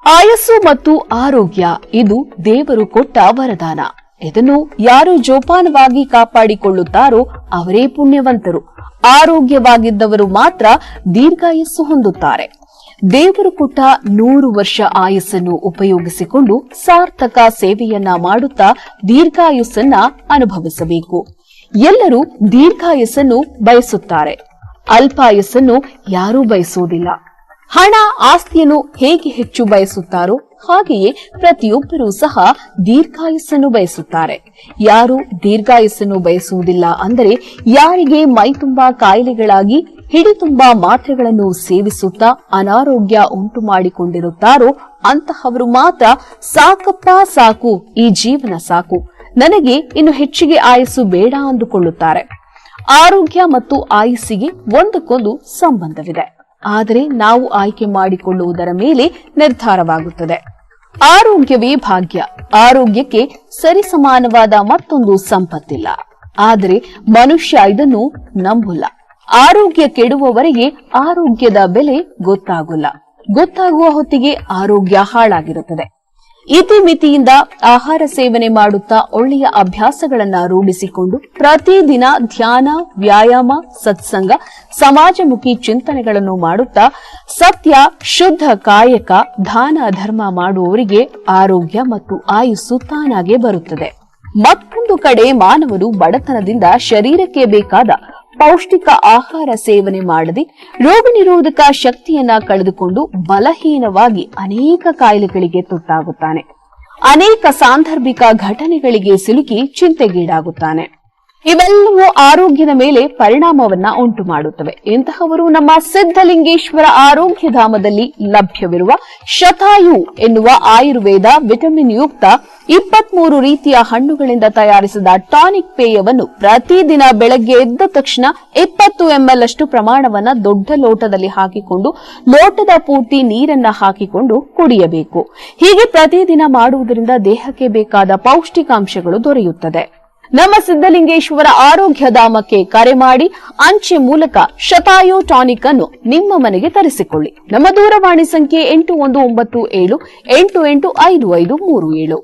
ಆಯಸ್ಸು ಮತ್ತು ಆರೋಗ್ಯ ಇದು ದೇವರು ಕೊಟ್ಟ ವರದಾನ. ಇದನ್ನು ಯಾರು ಜೋಪಾನವಾಗಿ ಕಾಪಾಡಿಕೊಳ್ಳುತ್ತಾರೋ ಅವರೇ ಪುಣ್ಯವಂತರು. ಆರೋಗ್ಯವಾಗಿದ್ದವರು ಮಾತ್ರ ದೀರ್ಘಾಯಸ್ಸು ಹೊಂದುತ್ತಾರೆ. ದೇವರು ಕೊಟ್ಟ 100 ವರ್ಷ ಆಯಸ್ಸನ್ನು ಉಪಯೋಗಿಸಿಕೊಂಡು ಸಾರ್ಥಕ ಸೇವೆಯನ್ನ ಮಾಡುತ್ತಾ ದೀರ್ಘಾಯುಸ್ಸನ್ನ ಅನುಭವಿಸಬೇಕು. ಎಲ್ಲರೂ ದೀರ್ಘಾಯಸ್ಸನ್ನು ಬಯಸುತ್ತಾರೆ, ಅಲ್ಪಾಯಸ್ಸನ್ನು ಯಾರೂ ಬಯಸುವುದಿಲ್ಲ. ಹಣ ಆಸ್ತಿಯನ್ನು ಹೇಗೆ ಹೆಚ್ಚು ಬಯಸುತ್ತಾರೋ ಹಾಗೆಯೇ ಪ್ರತಿಯೊಬ್ಬರೂ ಸಹ ದೀರ್ಘಾಯಸ್ಸನ್ನು ಬಯಸುತ್ತಾರೆ. ಯಾರು ದೀರ್ಘಾಯಸ್ಸನ್ನು ಬಯಸುವುದಿಲ್ಲ ಅಂದರೆ ಯಾರಿಗೆ ಮೈ ತುಂಬಾ ಕಾಯಿಲೆಗಳಾಗಿ ಹಿಡಿ ತುಂಬಾ ಮಾತ್ರೆಗಳನ್ನು ಸೇವಿಸುತ್ತಾ ಅನಾರೋಗ್ಯ ಉಂಟು ಮಾಡಿಕೊಂಡಿರುತ್ತಾರೋ ಅಂತಹವರು ಮಾತ್ರ ಸಾಕಪ್ಪ ಸಾಕು, ಈ ಜೀವನ ಸಾಕು, ನನಗೆ ಇನ್ನು ಹೆಚ್ಚಿಗೆ ಆಯಸ್ಸು ಬೇಡ ಅಂದುಕೊಳ್ಳುತ್ತಾರೆ. ಆರೋಗ್ಯ ಮತ್ತು ಆಯಸ್ಸಿಗೆ ಒಂದಕ್ಕೊಂದು ಸಂಬಂಧವಿದೆ, ಆದರೆ ನಾವು ಆಯ್ಕೆ ಮಾಡಿಕೊಳ್ಳುವುದರ ಮೇಲೆ ನಿರ್ಧಾರವಾಗುತ್ತದೆ. ಆರೋಗ್ಯವೇ ಭಾಗ್ಯ. ಆರೋಗ್ಯಕ್ಕೆ ಸರಿಸಮಾನವಾದ ಮತ್ತೊಂದು ಸಂಪತ್ತಿಲ್ಲ. ಆದರೆ ಮನುಷ್ಯ ಇದನ್ನು ನಂಬಲ್ಲ. ಆರೋಗ್ಯ ಕೆಡುವವರೆಗೆ ಆರೋಗ್ಯದ ಬೆಲೆ ಗೊತ್ತಾಗುವ ಹೊತ್ತಿಗೆ ಆರೋಗ್ಯ ಹಾಳಾಗಿರುತ್ತದೆ. ಇತಿಮಿತಿಯಿಂದ ಆಹಾರ ಸೇವನೆ ಮಾಡುತ್ತಾ ಒಳ್ಳೆಯ ಅಭ್ಯಾಸಗಳನ್ನ ರೂಢಿಸಿಕೊಂಡು ಪ್ರತಿದಿನ ಧ್ಯಾನ, ವ್ಯಾಯಾಮ, ಸತ್ಸಂಗ, ಸಮಾಜಮುಖಿ ಚಿಂತನೆಗಳನ್ನು ಮಾಡುತ್ತಾ ಸತ್ಯ, ಶುದ್ಧ ಕಾಯಕ, ದಾನ ಧರ್ಮ ಮಾಡುವವರಿಗೆ ಆರೋಗ್ಯ ಮತ್ತು ಆಯುಸ್ಸು ತಾನಾಗೆ ಬರುತ್ತದೆ. ಮತ್ತೊಂದು ಕಡೆ ಮಾನವರು ಬಡತನದಿಂದ ಶರೀರಕ್ಕೆ ಬೇಕಾದ ಪೌಷ್ಟಿಕ ಆಹಾರ ಸೇವನೆ ಮಾಡದೆ ರೋಗ ನಿರೋಧಕ ಶಕ್ತಿಯನ್ನ ಕಳೆದುಕೊಂಡು ಬಲಹೀನವಾಗಿ ಅನೇಕ ಕಾಯಿಲೆಗಳಿಗೆ ತುತ್ತಾಗುತ್ತಾನೆ. ಅನೇಕ ಸಾಂದರ್ಭಿಕ ಘಟನೆಗಳಿಗೆ ಸಿಲುಕಿ ಚಿಂತೆಗೀಡಾಗುತ್ತಾನೆ. ಇವೆಲ್ಲವೂ ಆರೋಗ್ಯದ ಮೇಲೆ ಪರಿಣಾಮವನ್ನ ಉಂಟು ಮಾಡುತ್ತವೆ. ಇಂತಹವರು ನಮ್ಮ ಸಿದ್ಧಲಿಂಗೇಶ್ವರ ಆರೋಗ್ಯಧಾಮದಲ್ಲಿ ಲಭ್ಯವಿರುವ ಶತಾಯು ಎನ್ನುವ ಆಯುರ್ವೇದ ವಿಟಮಿನ್ ಯುಕ್ತ 23 ರೀತಿಯ ಹಣ್ಣುಗಳಿಂದ ತಯಾರಿಸಿದ ಟಾನಿಕ್ ಪೇಯವನ್ನು ಪ್ರತಿದಿನ ಬೆಳಗ್ಗೆ ಎದ್ದ ತಕ್ಷಣ 20 ml ಅಷ್ಟು ಪ್ರಮಾಣವನ್ನ ದೊಡ್ಡ ಲೋಟದಲ್ಲಿ ಹಾಕಿಕೊಂಡು ಲೋಟದ ಪೂರ್ತಿ ನೀರನ್ನ ಹಾಕಿಕೊಂಡು ಕುಡಿಯಬೇಕು. ಹೀಗೆ ಪ್ರತಿದಿನ ಮಾಡುವುದರಿಂದ ದೇಹಕ್ಕೆ ಬೇಕಾದ ಪೌಷ್ಟಿಕಾಂಶಗಳು ದೊರೆಯುತ್ತದೆ. ನಮ್ಮ ಸಿದ್ಧಲಿಂಗೇಶ್ವರ ಆರೋಗ್ಯಧಾಮಕ್ಕೆ ಕರೆ ಮಾಡಿ ಅಂಚೆ ಮೂಲಕ ಶತಾಯು ಟಾನಿಕ್ ಅನ್ನು ನಿಮ್ಮ ಮನೆಗೆ ತರಿಸಿಕೊಳ್ಳಿ. ನಮ್ಮ ದೂರವಾಣಿ ಸಂಖ್ಯೆ 8197885537.